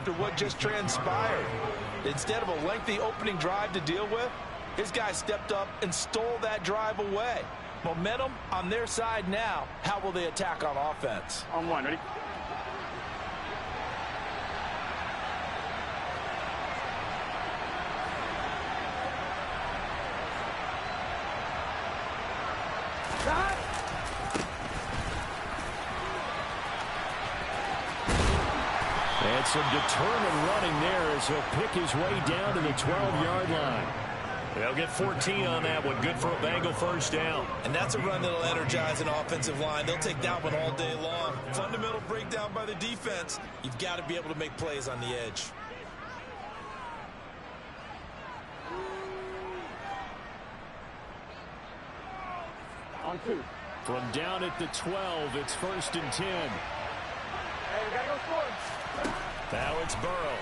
after what just transpired. Instead of a lengthy opening drive to deal with, his guy stepped up and stole that drive away. Momentum on their side now. How will they attack on offense? On one, ready? And some determined running there as he'll pick his way down to the 12-yard line. They'll get 14 on that one. Good for a Bengal first down. And that's a run that'll energize an offensive line. They'll take that one all day long. Fundamental breakdown by the defense. You've got to be able to make plays on the edge. On 2. From down at the 12, it's 1st and 10. Hey, we got to go score. Now it's Burrow.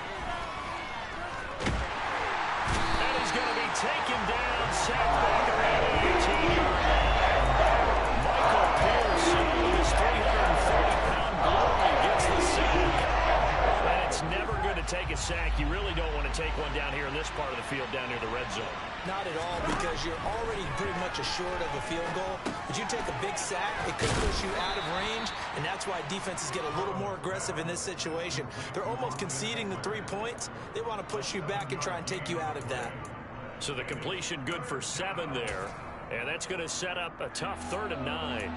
And he's going to be taken down, sacked back around the 18-yard line. Michael Pierce, with his 330-pound glory, gets the sack. That's never going to take a sack. You really don't want to take one down here in this part of the field, down near the red zone. Not at all, because you're already pretty much assured of a field goal. But you take a big sack, it could push you out of range, and that's why defenses get a little more aggressive in this situation. They're almost conceding the 3 points. They want to push you back and try and take you out of that. So the completion good for 7 there, and that's going to set up a tough 3rd and 9.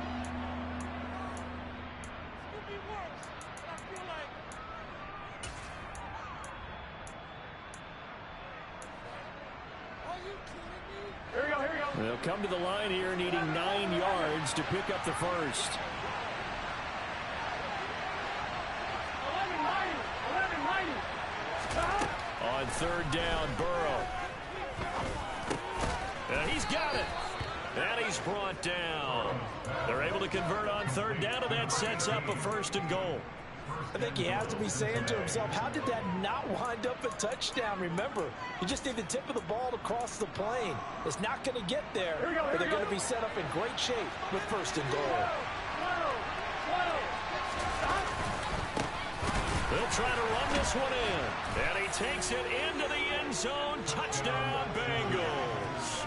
They'll come to the line here needing 9 yards to pick up the first. 11-90. On 3rd down, Burrow. And he's got it. And he's brought down. They're able to convert on 3rd down, and that sets up a 1st and goal. I think he has to be saying to himself, how did that not wind up a touchdown? Remember, you just need the tip of the ball to cross the plane. It's not going to get there, but they're going to be set up in great shape with 1st and goal. They'll try to run this one in. And he takes it into the end zone. Touchdown, Bengals.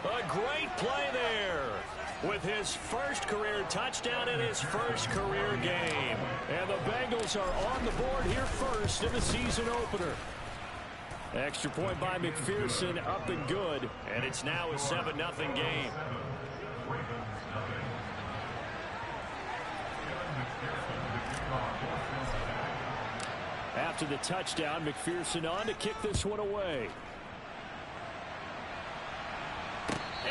A great play there with his first career touchdown in his first career game. And the Bengals are on the board here first in the season opener. Extra point by McPherson, up and good. And it's now a 7-0 game. After the touchdown, McPherson on to kick this one away.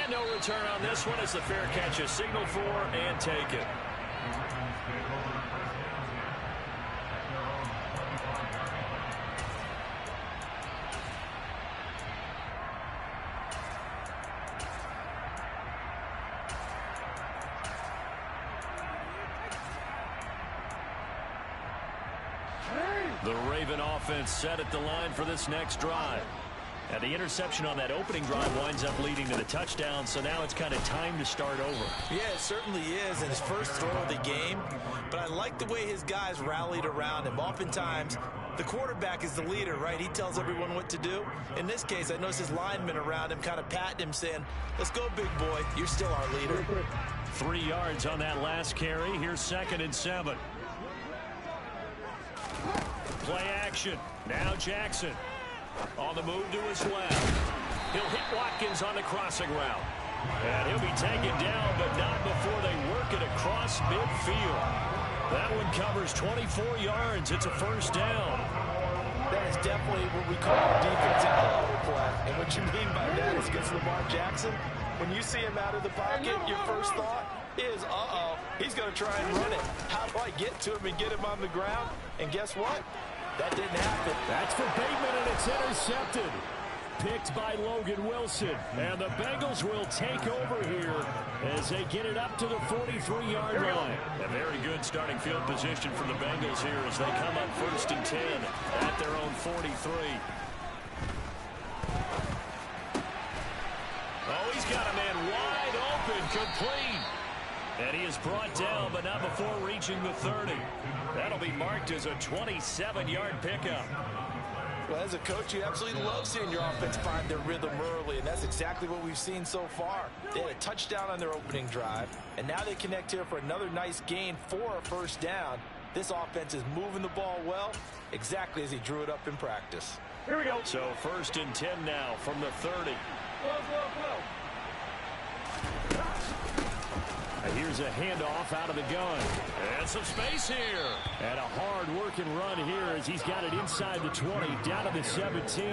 And no return on this one as the fair catch is signaled for and taken. The Raven offense set at the line for this next drive. And the interception on that opening drive winds up leading to the touchdown, so now it's kind of time to start over. Yeah, it certainly is in his first throw of the game. But I like the way his guys rallied around him. Oftentimes, the quarterback is the leader, right? He tells everyone what to do. In this case, I noticed his linemen around him kind of patting him, saying, let's go, big boy. You're still our leader. 3 yards on that last carry. Here's 2nd and 7. Play action. Now Jackson. On the move to his left. He'll hit Watkins on the crossing route. And he'll be taken down, but not before they work it across midfield. That one covers 24 yards. It's a 1st down. That is definitely what we call a defensive auto play. And what you mean by that is against Lamar Jackson, when you see him out of the pocket, your first thought is, he's going to try and run it. How do I get to him and get him on the ground? And guess what? That didn't happen. That's for Bateman, and it's intercepted. Picked by Logan Wilson. And the Bengals will take over here as they get it up to the 43-yard line. A very good starting field position for the Bengals here as they come up 1st and 10 at their own 43. Oh, he's got a man wide open, complete. And he is brought down, but not before reaching the 30. That'll be marked as a 27-yard pickup. Well, as a coach, you absolutely love seeing your offense find their rhythm early, and that's exactly what we've seen so far. They had a touchdown on their opening drive, and now they connect here for another nice gain for a first down. This offense is moving the ball well, exactly as he drew it up in practice. Here we go. So 1st and 10 now from the 30. Here's a handoff out of the gun. And some space here. And a hard-working run here as he's got it inside the 20, down to the 17.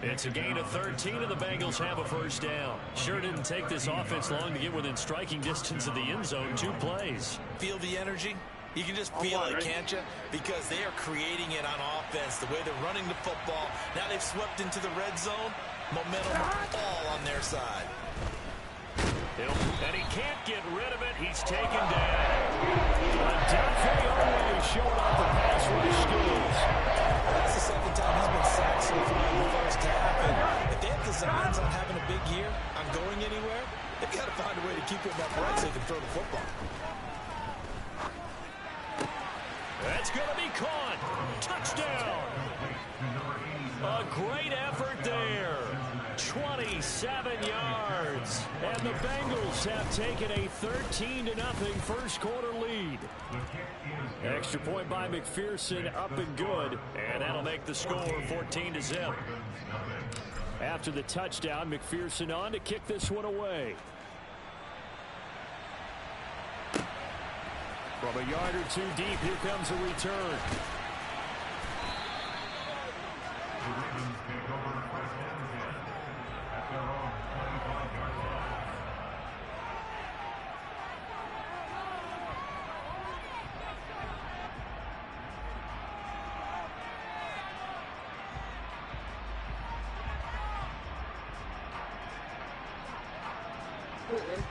It's a gain of 13, and the Bengals have a first down. Sure didn't take this offense long to get within striking distance of the end zone. 2 plays. Feel the energy? You can just feel it, can't you? Because they are creating it on offense, the way they're running the football. Now they've swept into the red zone. Momentum all on their side. And he can't get rid of it. He's taken down. Dante always showing off the pass rush skills. That's the 2nd time he's been sacked so far in the first half. And if they have designs on having a big year, on going anywhere, they've got to find a way to keep him upright so they can throw the football. That's going to be caught. Touchdown. A great effort there. 27 yards. And the Bengals have taken a 13-0 first quarter lead. Extra point by McPherson, up and good. And that'll make the score 14-0. After the touchdown, McPherson on to kick this one away. From a yard or 2 deep, here comes a return.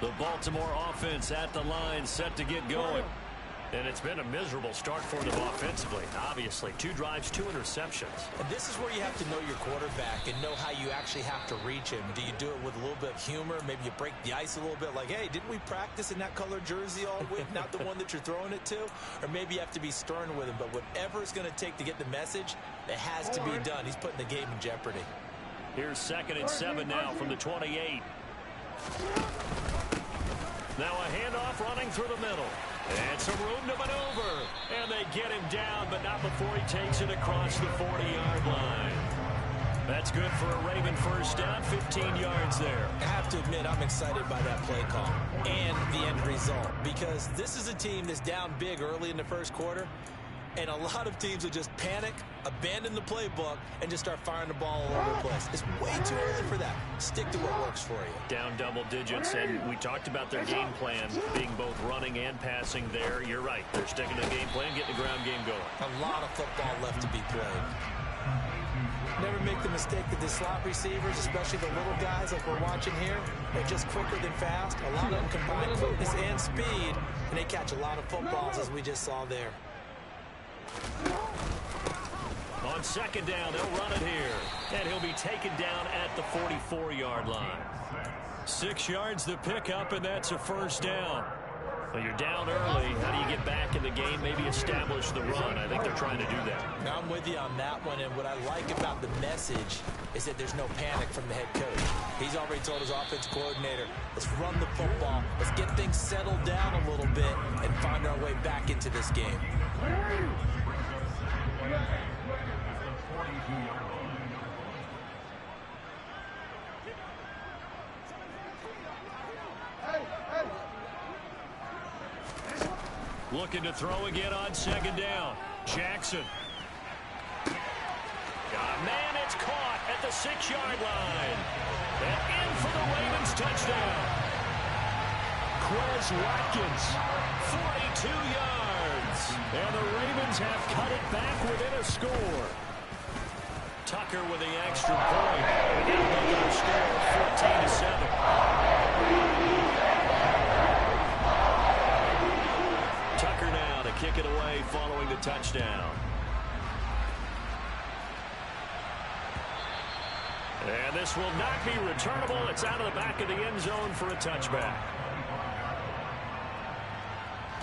The Baltimore offense at the line, set to get going. And it's been a miserable start for them offensively. Obviously, 2 drives, 2 interceptions. And this is where you have to know your quarterback and know how you actually have to reach him. Do you do it with a little bit of humor? Maybe you break the ice a little bit like, hey, didn't we practice in that color jersey all week? Not the one that you're throwing it to? Or maybe you have to be stern with him. But whatever it's going to take to get the message, it has to be done. He's putting the game in jeopardy. Here's 2nd and 7 now from the 28. Now a handoff running through the middle. And some room to maneuver. And they get him down, but not before he takes it across the 40-yard line. That's good for a Raven first down, 15 yards there. I have to admit, I'm excited by that play call and the end result. Because this is a team that's down big early in the first quarter. And a lot of teams will just panic, abandon the playbook, and just start firing the ball all over the place. It's way too early for that. Stick to what works for you. Down double digits, and we talked about their game plan being both running and passing there. You're right. They're sticking to the game plan, getting the ground game going. A lot of football left to be played. Never make the mistake that the slot receivers, especially the little guys like we're watching here, they're just quicker than fast. A lot of them combine quickness and speed, and they catch a lot of footballs, as we just saw there. On 2nd down, they'll run it here. And he'll be taken down at the 44-yard line. 6 yards the pickup, and that's a first down. Well, you're down early. How do you get back in the game, maybe establish the run? I think they're trying to do that. Now, I'm with you on that one, and what I like about the message is that there's no panic from the head coach. He's already told his offensive coordinator, let's run the football, let's get things settled down a little bit and find our way back into this game. Looking to throw again on 2nd down. Jackson. Man, it's caught at the 6-yard line. And in for the Ravens touchdown. Quez Watkins, 42 yards. And the Ravens have cut it back within a score. Tucker with the extra point. And now they got a score of 14-7. Tucker now to kick it away following the touchdown. And this will not be returnable. It's out of the back of the end zone for a touchback.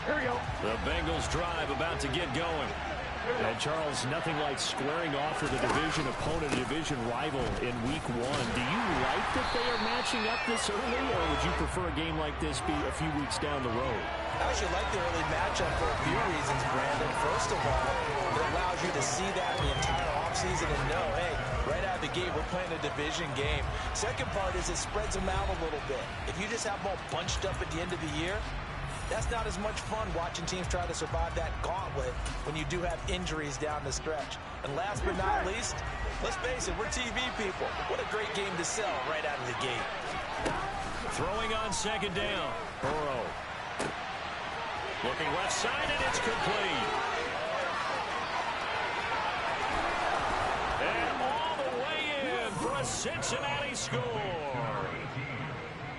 Here we go. The Bengals drive about to get going. And Charles, nothing like squaring off with a division opponent, a division rival in week 1. Do you like that they are matching up this early, or would you prefer a game like this be a few weeks down the road? I actually like the early matchup for a few reasons, Brandon. First of all, it allows you to see that the entire offseason and know, hey, right out of the gate, we're playing a division game. Second part is it spreads them out a little bit. If you just have them all bunched up at the end of the year, that's not as much fun watching teams try to survive that gauntlet when you do have injuries down the stretch. And last but not least, let's face it, we're TV people. What a great game to sell right out of the gate. Throwing on second down. Burrow. Looking left side, and it's complete. And all the way in for a Cincinnati score.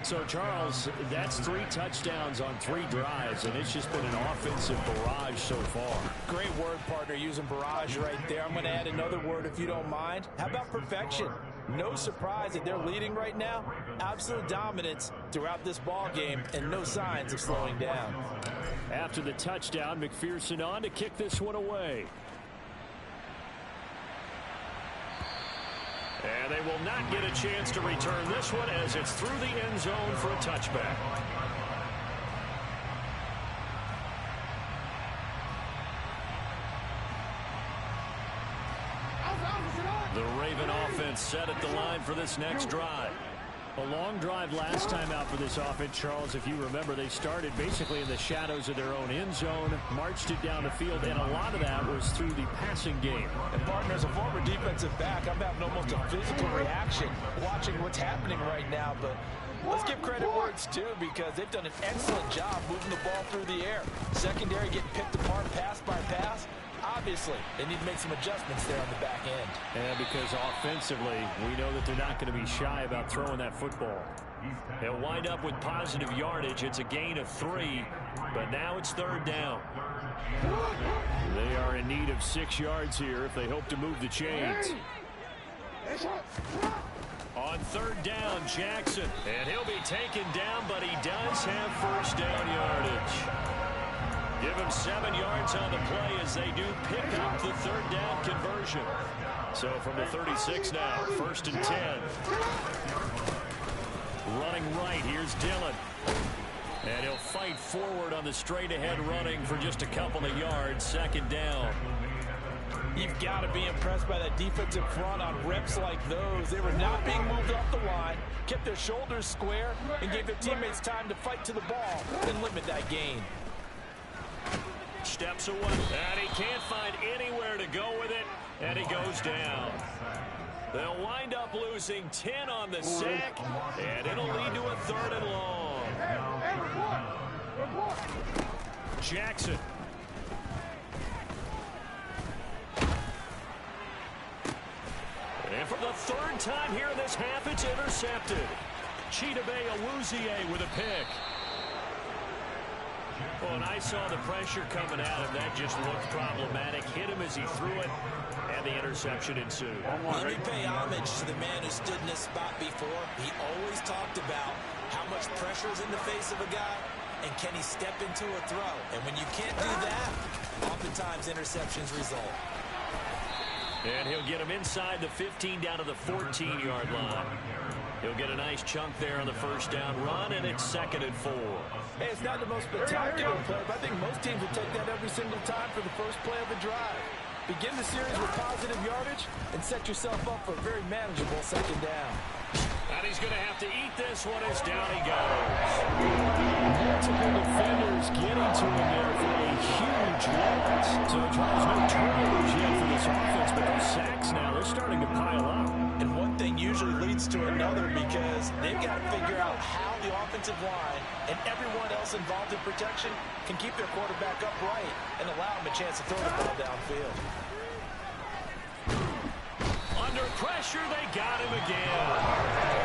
So, Charles, that's 3 touchdowns on 3 drives, and it's just been an offensive barrage so far. Great word, partner, using barrage right there. I'm going to add another word if you don't mind. How about perfection? No surprise that they're leading right now. Absolute dominance throughout this ball game, and no signs of slowing down. After the touchdown, McPherson on to kick this one away. And they will not get a chance to return this one as it's through the end zone for a touchback. The Raven offense set at the line for this next drive. A long drive last time out for this offense, Charles. If you remember, they started basically in the shadows of their own end zone, marched it down the field, and a lot of that was through the passing game. And, partner, as a former defensive back, I'm having almost a physical reaction watching what's happening right now. But let's give credit where it's due, because they've done an excellent job moving the ball through the air. Secondary getting picked apart pass by pass. Obviously, they need to make some adjustments there on the back end. And because offensively, we know that they're not going to be shy about throwing that football. They'll wind up with positive yardage. It's a gain of 3, but now it's third down. They are in need of 6 yards here if they hope to move the chains. On third down, Jackson. And he'll be taken down, but he does have first down yardage. Give him 7 yards on the play as they do pick up the third down conversion. So from the 36 now, 1st and 10. Running right, here's Dillon. And he'll fight forward on the straight-ahead running for just a couple of yards, 2nd down. You've got to be impressed by that defensive front on reps like those. They were not being moved off the line, kept their shoulders square, and gave their teammates time to fight to the ball and limit that gain. Steps away, and he can't find anywhere to go with it, and he goes down. They'll wind up losing 10 on the sack, and it'll lead to a 3rd and long. Jackson. And for the 3rd time here in this half, it's intercepted. Chidobe Awuzie with a pick. Well, and I saw the pressure coming at him. That just looked problematic. Hit him as he threw it, and the interception ensued. Let me pay homage to the man who stood in this spot before. He always talked about how much pressure is in the face of a guy, and can he step into a throw. And when you can't do that, oftentimes interceptions result. And he'll get him inside the 15 down to the 14-yard line. He'll get a nice chunk there on the 1st down run, and it's 2nd and 4. Hey, it's not the most spectacular play, but I think most teams will take that every single time for the first play of the drive. Begin the series with positive yardage and set yourself up for a very manageable 2nd down. And he's going to have to eat this one as down he goes. Multiple defenders getting to him there for a huge loss. So Charles, no turnovers yet for this offense, but those sacks now, they're starting to pile up. And one thing usually leads to another, because they've got to figure out how the offensive line and everyone else involved in protection can keep their quarterback upright and allow him a chance to throw the ball downfield. Under pressure, they got him again.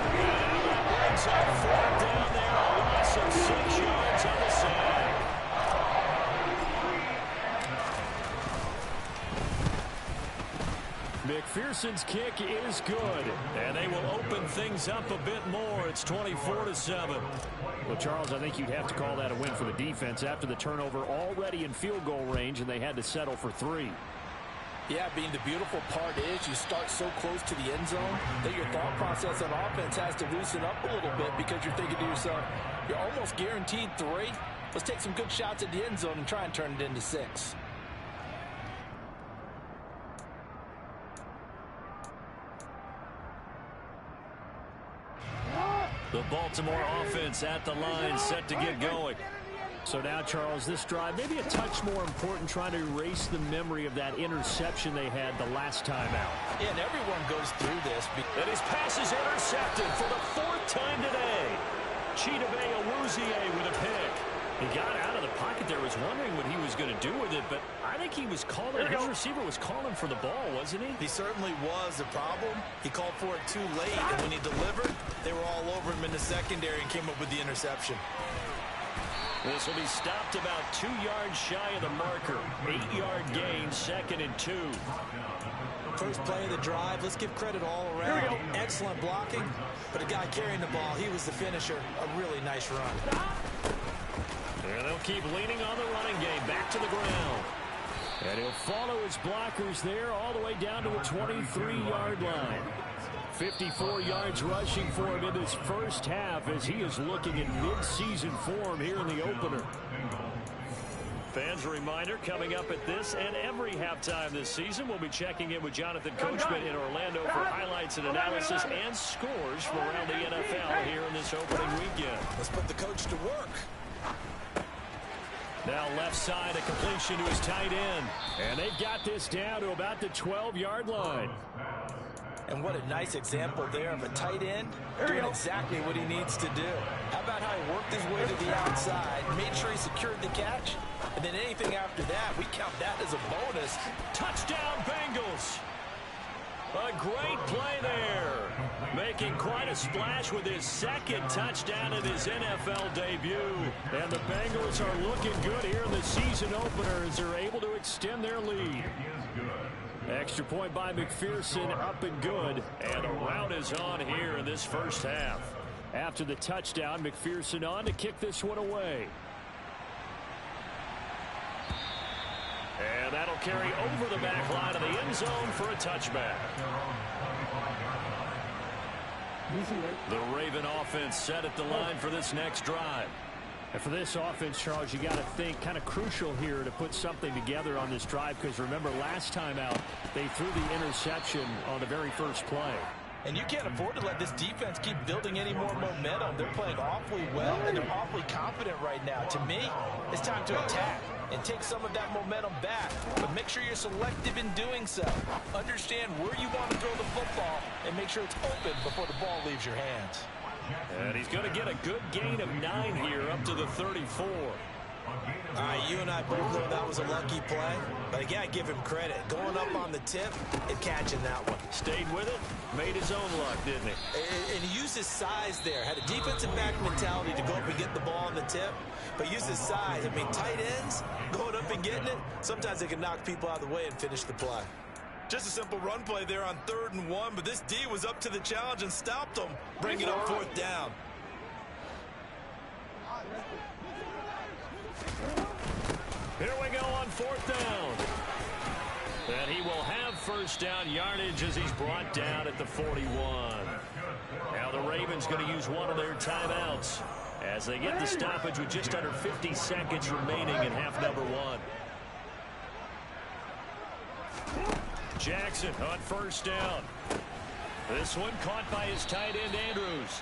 And that brings up 4th down there, a loss of 6 yards on the sack. McPherson's kick is good. And they will open things up a bit more. It's 24-7. Well, Charles, I think you'd have to call that a win for the defense after the turnover already in field goal range, and they had to settle for 3. Yeah, Bean, the beautiful part is you start so close to the end zone that your thought process on offense has to loosen up a little bit because you're thinking to yourself, you're almost guaranteed 3. Let's take some good shots at the end zone and try and turn it into 6. The Baltimore offense at the line, set to get going. So now, Charles, this drive maybe a touch more important, trying to erase the memory of that interception they had the last time out. Yeah, and everyone goes through this. And his pass is intercepted for the 4th time today. Chidobe Awuzie with a pick. He got out of the pocket there, was wondering what he was going to do with it, but I think he was calling, his receiver was calling for the ball, wasn't he? He certainly was. The problem, he called for it too late, and when he delivered, they were all over him in the secondary and came up with the interception. This will be stopped about 2 yards shy of the marker. 8-yard gain, 2nd and 2. First play of the drive, let's give credit all around. Excellent blocking, but the guy carrying the ball, he was the finisher. A really nice run. And they'll keep leaning on the running game. Back to the ground. And he'll follow his blockers there all the way down to the 23-yard line. 54 yards rushing for him in this first half as he is looking in mid-season form here in the opener. Fans, a reminder, coming up at this and every halftime this season, we'll be checking in with Jonathan Coachman in Orlando for highlights and analysis and scores from around the NFL here in this opening weekend. Let's put the coach to work. Now left side, a completion to his tight end. And they've got this down to about the 12-yard line. And what a nice example there of a tight end doing exactly what he needs to do. How about how he worked his way to the outside, made sure he secured the catch, and then anything after that, we count that as a bonus. Touchdown, Bengals! A great play there. Making quite a splash with his 2nd touchdown in his NFL debut. And the Bengals are looking good here in the season opener as they're able to extend their lead. Extra point by McPherson, up and good. And a rout is on here in this first half. After the touchdown, McPherson on to kick this one away. And that'll carry over the back line of the end zone for a touchback. The Raven offense set at the line for this next drive. And for this offense, Charles, you got to think kind of crucial here to put something together on this drive, because remember last time out they threw the interception on the very first play. And you can't afford to let this defense keep building any more momentum. They're playing awfully well, and they're awfully confident right now. To me, it's time to attack and take some of that momentum back. But make sure you're selective in doing so. Understand where you want to throw the football and make sure it's open before the ball leaves your hands. And he's going to get a good gain of 9 here up to the 34. All right, you and I both know that was a lucky play, but I got to give him credit. Going up on the tip and catching that one. Stayed with it, made his own luck, didn't he? And he used his size there. Had a defensive back mentality to go up and get the ball on the tip, but used his size. I mean, tight ends, going up and getting it, sometimes they can knock people out of the way and finish the play. Just a simple run play there on 3rd and 1, but this D was up to the challenge and stopped him, bringing up 4th down. Here we go on 4th down. And he will have first down yardage as he's brought down at the 41. Now the Ravens going to use one of their timeouts as they get the stoppage with just under 50 seconds remaining in half number 1. Jackson on first down. This one caught by his tight end, Andrews.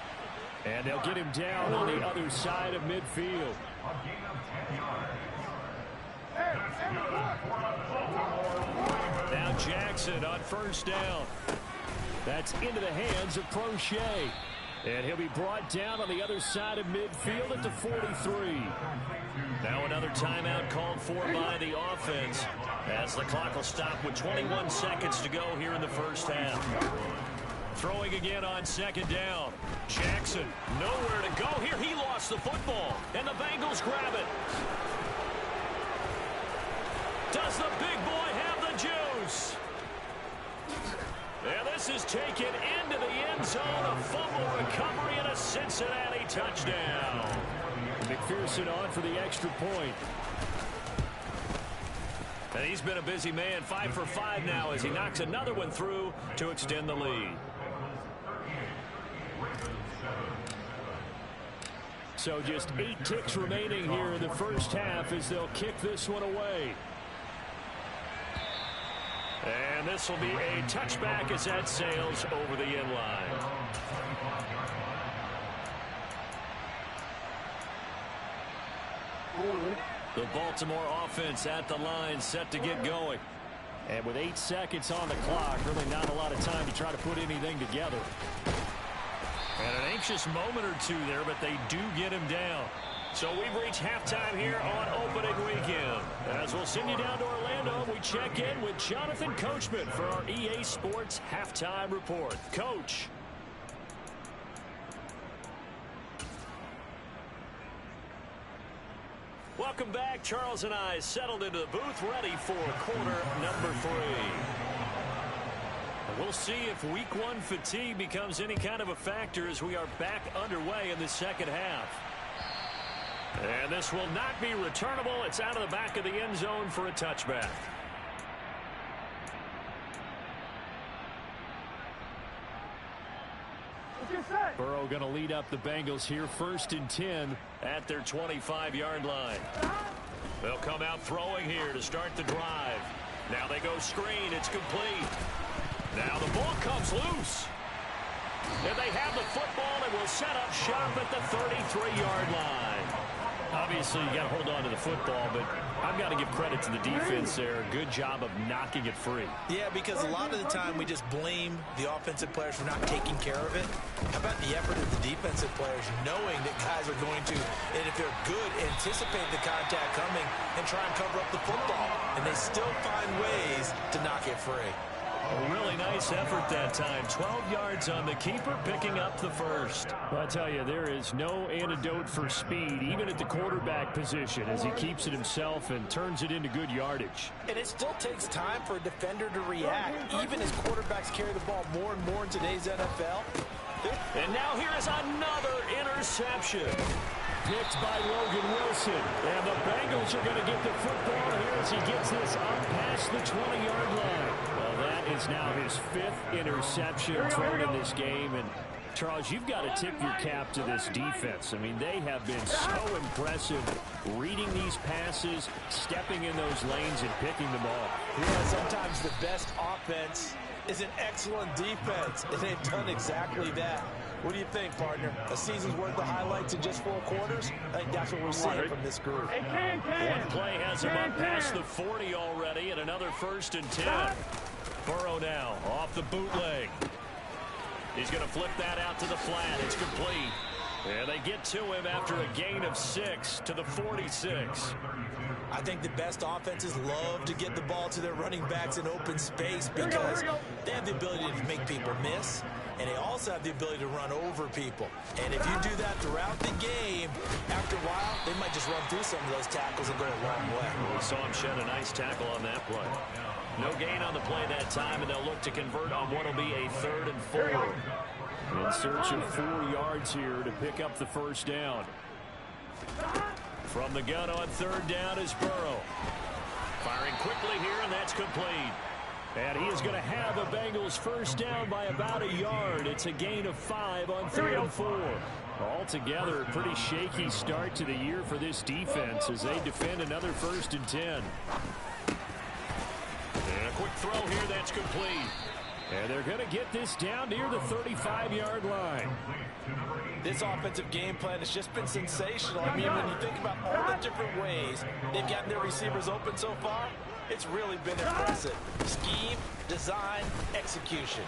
And they'll get him down on the other side of midfield. Now Jackson on first down. That's into the hands of Prochet. And he'll be brought down on the other side of midfield at the 43. Now another timeout called for by the offense as the clock will stop with 21 seconds to go here in the first half. Throwing again on 2nd down. Jackson nowhere to go here. He lost the football, and the Bengals grab it. Does the big boy have the juice? And this pass is taken into the end zone. A fumble recovery and a Cincinnati touchdown. McPherson on for the extra point. And he's been a busy man, 5 for 5 now as he knocks another one through to extend the lead. So just 8 ticks remaining here in the first half as they'll kick this one away. And this will be a touchback as that sails over the end line. The Baltimore offense at the line, set to get going. And with 8 seconds on the clock, really not a lot of time to try to put anything together. And an anxious moment or two there, but they do get him down. So we've reached halftime here on opening weekend. As we'll send you down to Orlando, we check in with Jonathan Coachman for our EA Sports Halftime Report. Coach. Welcome back. Charles and I settled into the booth, ready for quarter number 3. We'll see if week 1 fatigue becomes any kind of a factor as we are back underway in the second half. And this will not be returnable. It's out of the back of the end zone for a touchback. Burrow going to lead up the Bengals here, 1st and 10 at their 25-yard line. They'll come out throwing here to start the drive. Now they go screen. It's complete. Now the ball comes loose. And they have the football and will set up shop at the 33-yard line. Obviously, you got to hold on to the football, but I've got to give credit to the defense there. Good job of knocking it free. Yeah, because a lot of the time we just blame the offensive players for not taking care of it. How about the effort of the defensive players knowing that guys are going to, and if they're good, anticipate the contact coming and try and cover up the football. And they still find ways to knock it free. A really nice effort that time. 12 yards on the keeper, picking up the first. Well, I tell you, there is no antidote for speed, even at the quarterback position, as he keeps it himself and turns it into good yardage. And it still takes time for a defender to react, even as quarterbacks carry the ball more and more in today's NFL. And now here is another interception. Picked by Logan Wilson. And the Bengals are going to get the football here as he gets this up past the 20-yard line. Well, that is now his 5th interception thrown in this game. And, Charles, you've got to tip your cap to this defense. I mean, they have been so impressive reading these passes, stepping in those lanes, and picking them off. Yeah, sometimes the best offense is an excellent defense, and they've done exactly that. What do you think, partner? A season's worth of highlights in just 4 quarters? I think that's what we're seeing from this group. One play has him up past the 40 already, and another 1st and 10. Burrow now off the bootleg. He's going to flip that out to the flat. It's complete. And they get to him after a gain of 6 to the 46. I think the best offenses love to get the ball to their running backs in open space because they have the ability to make people miss, and they also have the ability to run over people. And if you do that throughout the game, after a while, they might just run through some of those tackles and go a long way. We saw him shed a nice tackle on that play. No gain on the play that time, and they'll look to convert on what will be a 3rd and 4. In search of 4 yards here to pick up the first down. From the gun on 3rd down is Burrow. Firing quickly here, and that's complete. And he is going to have a Bengals first down by about a yard. It's a gain of 5 on 3rd and 4. Altogether, a pretty shaky start to the year for this defense as they defend another 1st and 10. And a quick throw here, that's complete. And they're going to get this down near the 35-yard line. This offensive game plan has just been sensational. I mean, when you think about all the different ways they've gotten their receivers open so far, it's really been impressive. Scheme, design, execution.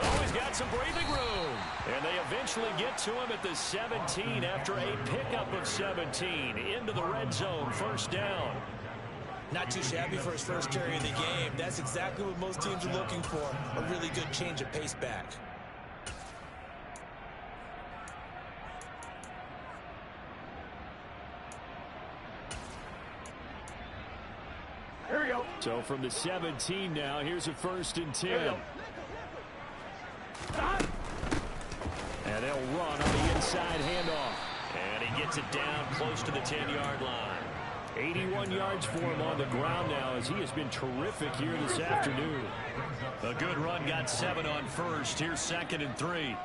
Oh, he's got some breathing room. And they eventually get to him at the 17 after a pickup of 17 into the red zone, 1st down. Not too shabby for his first carry of the game. That's exactly what most teams are looking for, a really good change of pace back. Here we go. So from the 17 now, here's a 1st and 10. And they'll run on the inside handoff. And he gets it down close to the 10-yard line. 81 yards for him on the ground now as he has been terrific here this afternoon. A good run, got 7 on first. Here's 2nd and 3.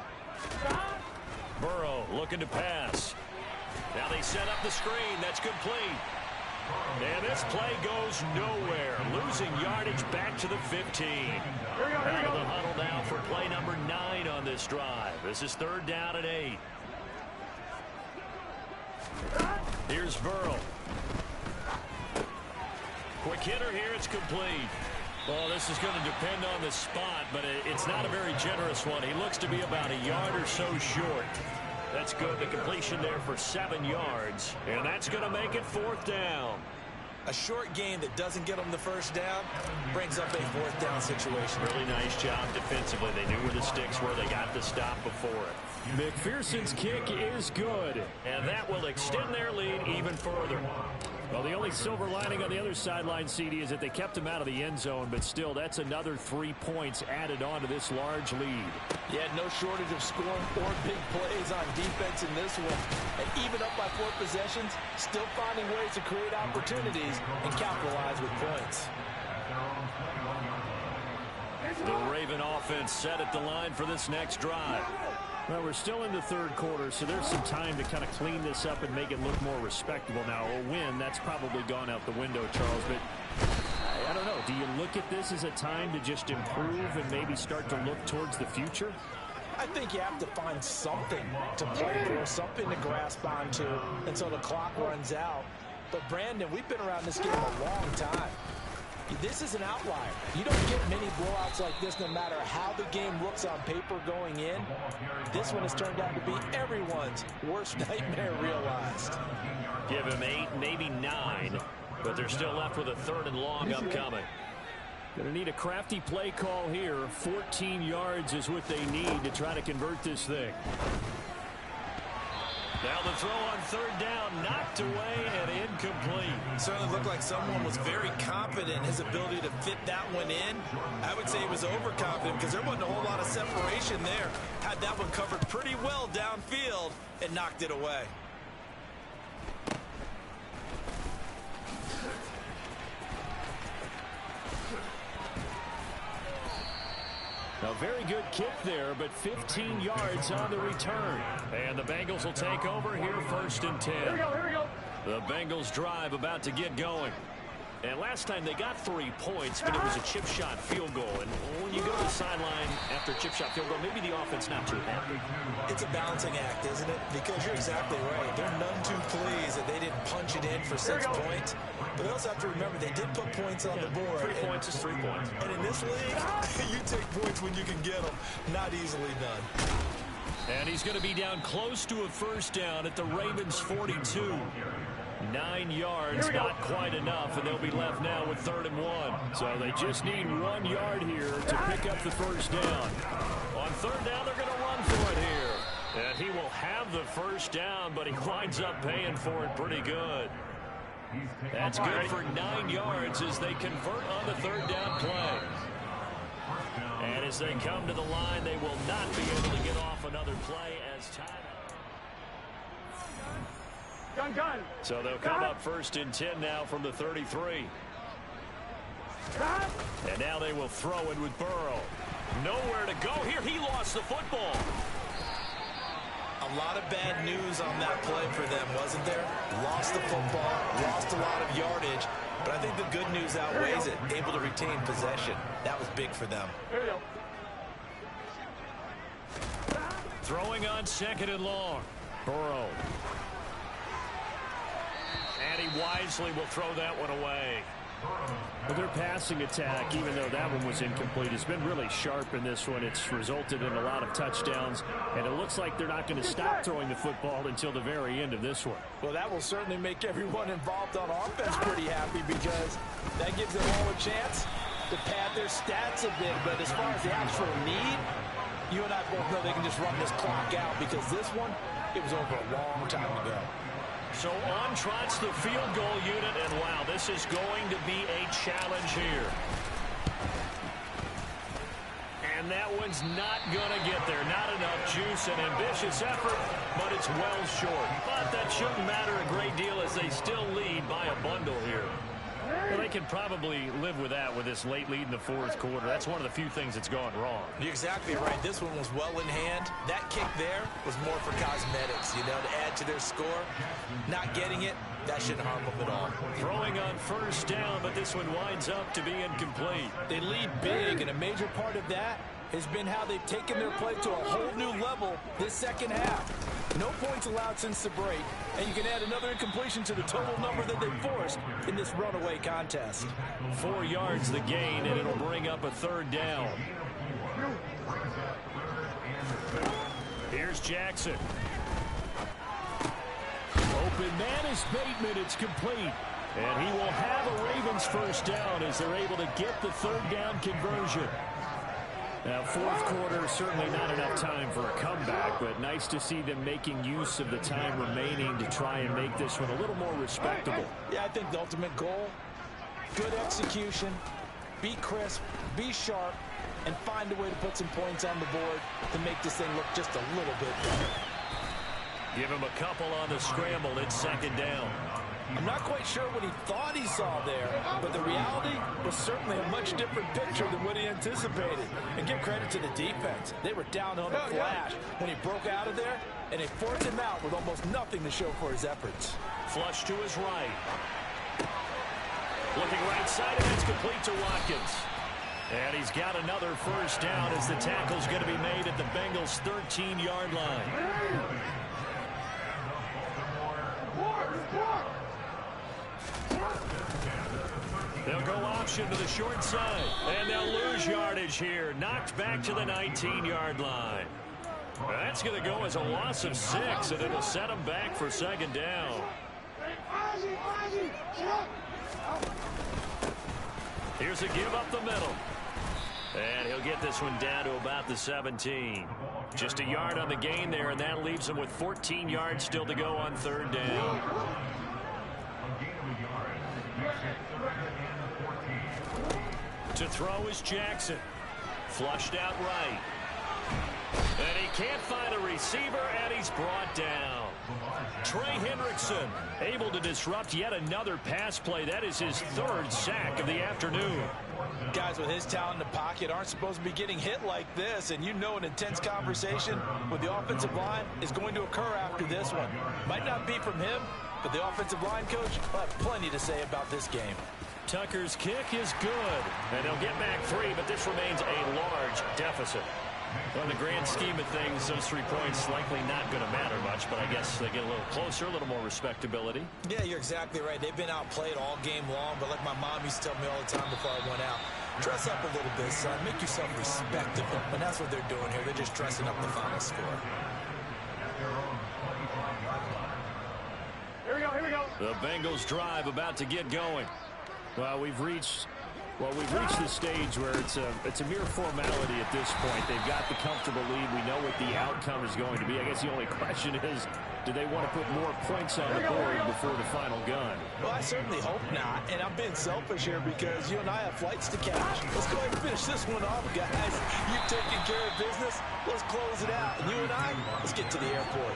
Burrow looking to pass. Now they set up the screen. That's complete. And this play goes nowhere. Losing yardage back to the 15. Out of the huddle now for play number 9 on this drive. This is 3rd down and 8. Here's Burrow. Quick hitter here. It's complete. Well, this is going to depend on the spot, but it's not a very generous one. He looks to be about a yard or so short. That's good. The completion there for 7 yards, and that's going to make it 4th down. A short gain that doesn't get them the first down brings up a 4th down situation. Really nice job defensively. They knew where the sticks were. They got the stop before it. McPherson's kick is good. And that will extend their lead even further. Well, the only silver lining on the other sideline, CD, is that they kept him out of the end zone, but still, that's another 3 points added on to this large lead. Yeah, no shortage of scoring 4 big plays on defense in this one. And even up by 4 possessions, still finding ways to create opportunities and capitalize with points. The Raven offense set at the line for this next drive. Well, we're still in the 3rd quarter, so there's some time to kind of clean this up and make it look more respectable. Now, a win, that's probably gone out the window, Charles, but I don't know. Do you look at this as a time to just improve and maybe start to look towards the future? I think you have to find something to play for, something to grasp onto until the clock runs out. But, Brandon, we've been around this game a long time. This is an outlier. You don't get many blowouts like this no matter how the game looks on paper going in. This one has turned out to be everyone's worst nightmare realized. Give him 8, maybe 9, but they're still left with a 3rd and long upcoming. Going to need a crafty play call here. 14 yards is what they need to try to convert this thing. Now the throw on 3rd down, knocked away and incomplete. Certainly looked like someone was very confident in his ability to fit that one in. I would say he was overconfident because there wasn't a whole lot of separation there. Had that one covered pretty well downfield and knocked it away. A very good kick there, but 15 yards on the return. And the Bengals will take over here 1st and 10. Here we go. The Bengals drive about to get going. And last time they got 3 points, but it was a chip shot field goal. And when you go to the sideline after a chip shot field goal, maybe the offense not too happy. It's a balancing act, isn't it? Because you're exactly right. They're none too pleased that they didn't punch it in for 6 points. But they also have to remember they did put points on the board. 3 points is 3 points. And in this league, you take points when you can get them. Not easily done. And he's going to be down close to a 1st down at the Ravens 42. 9 yards, not quite enough, and they'll be left now with 3rd and 1. So they just need 1 yard here to pick up the 1st down. On 3rd down, they're going to run for it here. And he will have the 1st down, but he winds up paying for it pretty good. That's good for 9 yards as they convert on the 3rd down play. And as they come to the line, they will not be able to get off another play as time. Gun. So they'll come up 1st and 10 now from the 33. And now they will throw it with Burrow. Nowhere to go here. He lost the football. A lot of bad news on that play for them, wasn't there? Lost the football, lost a lot of yardage, but I think the good news outweighs it. Able to retain possession. That was big for them. Here we go. Throwing on 2nd and long. Burrow. And he wisely will throw that one away. Well, their passing attack, even though that one was incomplete, has been really sharp in this one. It's resulted in a lot of touchdowns, and it looks like they're not going to stop throwing the football until the very end of this one. Well, that will certainly make everyone involved on offense pretty happy because that gives them all a chance to pad their stats a bit. But as far as the actual need, you and I both know they can just run this clock out because this one, it was over a long time ago. So on trots the field goal unit, and wow, this is going to be a challenge here. And that one's not going to get there. Not enough juice, an ambitious effort, but it's well short. But that shouldn't matter a great deal as they still lead by a bundle here. Well, they can probably live with that with this late lead in the fourth quarter. That's one of the few things that's gone wrong. You're exactly right. This one was well in hand. That kick there was more for cosmetics, you know, to add to their score. Not getting it, that shouldn't harm them at all. Throwing on first down, but this one winds up to be incomplete. They lead big, and a major part of that has been how they've taken their play to a whole new level this second half. No points allowed since the break, and you can add another incompletion to the total number that they forced in this runaway contest. 4 yards the gain, and it'll bring up a third down. Here's Jackson. Open man is Bateman. It's complete. And he will have a Ravens first down as they're able to get the third down conversion. Now, fourth quarter, certainly not enough time for a comeback, but nice to see them making use of the time remaining to try and make this one a little more respectable. Yeah, I think the ultimate goal, good execution, be crisp, be sharp, and find a way to put some points on the board to make this thing look just a little bit better. Give him a couple on the scramble. It's second down. I'm not quite sure what he thought he saw there, but the reality was certainly a much different picture than what he anticipated. And give credit to the defense. They were down on the flash when he broke out of there, and they forced him out with almost nothing to show for his efforts. Flush to his right. Looking right side, and it's complete to Watkins. And he's got another first down as the tackle's going to be made at the Bengals' 13-yard line. They'll go option to the short side, and they'll lose yardage here. Knocked back to the 19-yard line. That's going to go as a loss of 6, and it'll set them back for second down. Here's a give up the middle. And he'll get this one down to about the 17. Just a yard on the gain there, and that leaves him with 14 yards still to go on third down. To throw is Jackson. Flushed out right. And he can't find a receiver, and he's brought down. Trey Hendrickson able to disrupt yet another pass play. That is his third sack of the afternoon. Guys with his talent in the pocket aren't supposed to be getting hit like this, and you know an intense conversation with the offensive line is going to occur after this one. Might not be from him, but the offensive line coach will have plenty to say about this game. Tucker's kick is good, and they'll get back 3, but this remains a large deficit. Well, in the grand scheme of things, those 3 points likely not going to matter much, but I guess they get a little closer, a little more respectability. Yeah, you're exactly right. They've been outplayed all game long, but like my mom used to tell me all the time before I went out, dress up a little bit, son. Make yourself respectable. And that's what they're doing here. They're just dressing up the final score. Here we go. The Bengals drive about to get going. Well, we've reached the stage where it's a mere formality at this point. They've got the comfortable lead. We know what the outcome is going to be. I guess the only question is, do they want to put more points on the board before the final gun? Well, I certainly hope not. And I'm being selfish here because you and I have flights to catch. Let's go ahead and finish this one off, guys. You've taken care of business. Let's close it out. And you and I, let's get to the airport.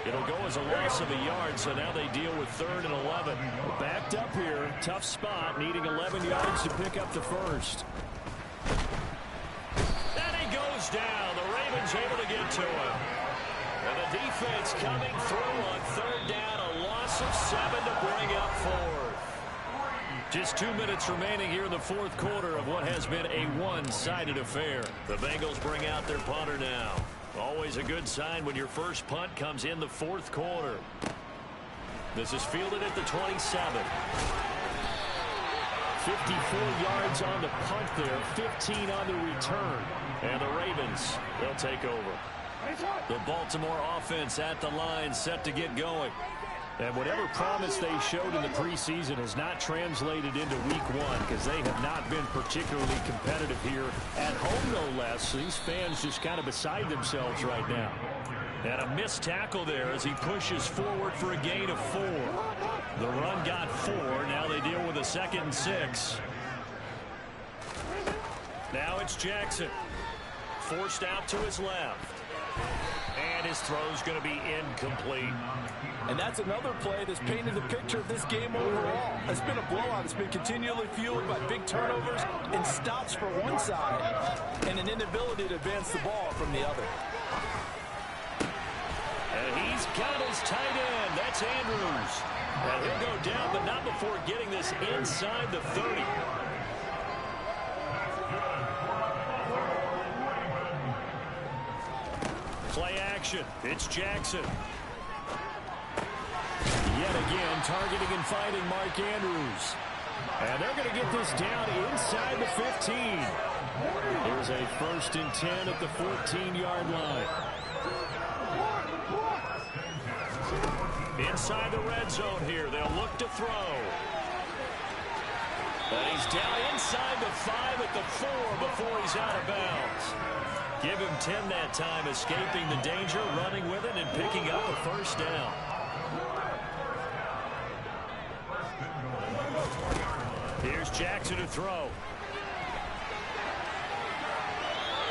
It'll go as a loss of a yard, so now they deal with 3rd and 11. Backed up here, tough spot, needing 11 yards to pick up the first. And he goes down. The Ravens able to get to him. And the defense coming through on 3rd down, a loss of 7 to bring up 4th. Just 2 minutes remaining here in the fourth quarter of what has been a one-sided affair. The Bengals bring out their punter now. Always a good sign when your first punt comes in the fourth quarter. This is fielded at the 27. 54 yards on the punt there, 15 on the return. And the Ravens, they'll take over. The Baltimore offense at the line, set to get going. And whatever promise they showed in the preseason has not translated into week 1 because they have not been particularly competitive here at home, no less. These fans just kind of beside themselves right now. And a missed tackle there as he pushes forward for a gain of 4. The run got 4. Now they deal with a 2nd and 6. Now it's Jackson. forced out to his left. And his throw's going to be incomplete. And that's another play that's painted the picture of this game overall. It's been a blowout. It's been continually fueled by big turnovers and stops for one side and an inability to advance the ball from the other. And he's got his tight end. That's Andrews. And he'll go down, but not before getting this inside the 30. Play action. It's Jackson. Yet again, targeting and fighting Mark Andrews. And they're going to get this down inside the 15. Here's a 1st and 10 at the 14-yard line. Inside the red zone here. They'll look to throw. And he's down inside the 5 at the 4 before he's out of bounds. Give him 10 that time, escaping the danger, running with it, and picking up a first down. Here's Jackson to throw.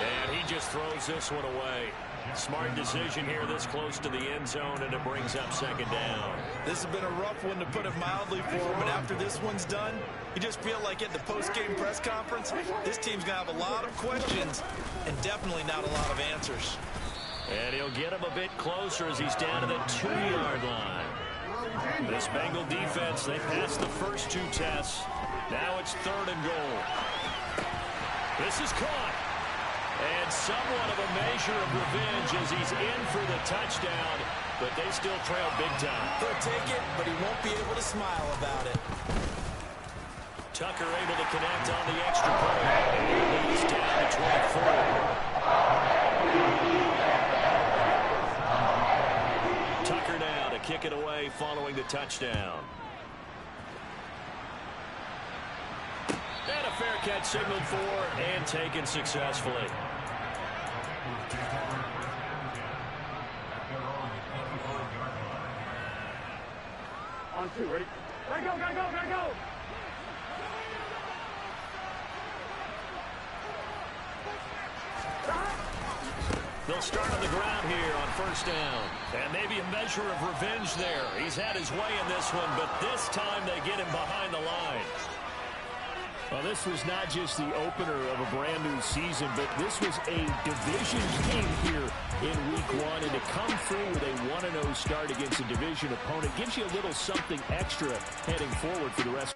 And he just throws this one away. Smart decision here this close to the end zone, and it brings up 2nd down. This has been a rough one, to put it mildly, for him. But after this one's done, you just feel like at the post-game press conference, this team's going to have a lot of questions and definitely not a lot of answers. And he'll get him a bit closer as he's down to the 2-yard line. This Bengal defense, they passed the first 2 tests. Now it's 3rd and goal. This is caught. And somewhat of a measure of revenge as he's in for the touchdown, but they still trail big time. He'll take it, but he won't be able to smile about it. Tucker able to connect on the extra point. And he's down to 24. Tucker now to kick it away following the touchdown. And a fair catch signaled for and taken successfully. On 2, ready? Gotta go, gotta go, gotta go! They'll start on the ground here on 1st down. And maybe a measure of revenge there. He's had his way in this one, but this time they get him behind the line. Well, this was not just the opener of a brand-new season, but this was a division game here in Week 1. And to come through with a 1-0 start against a division opponent gives you a little something extra heading forward for the rest.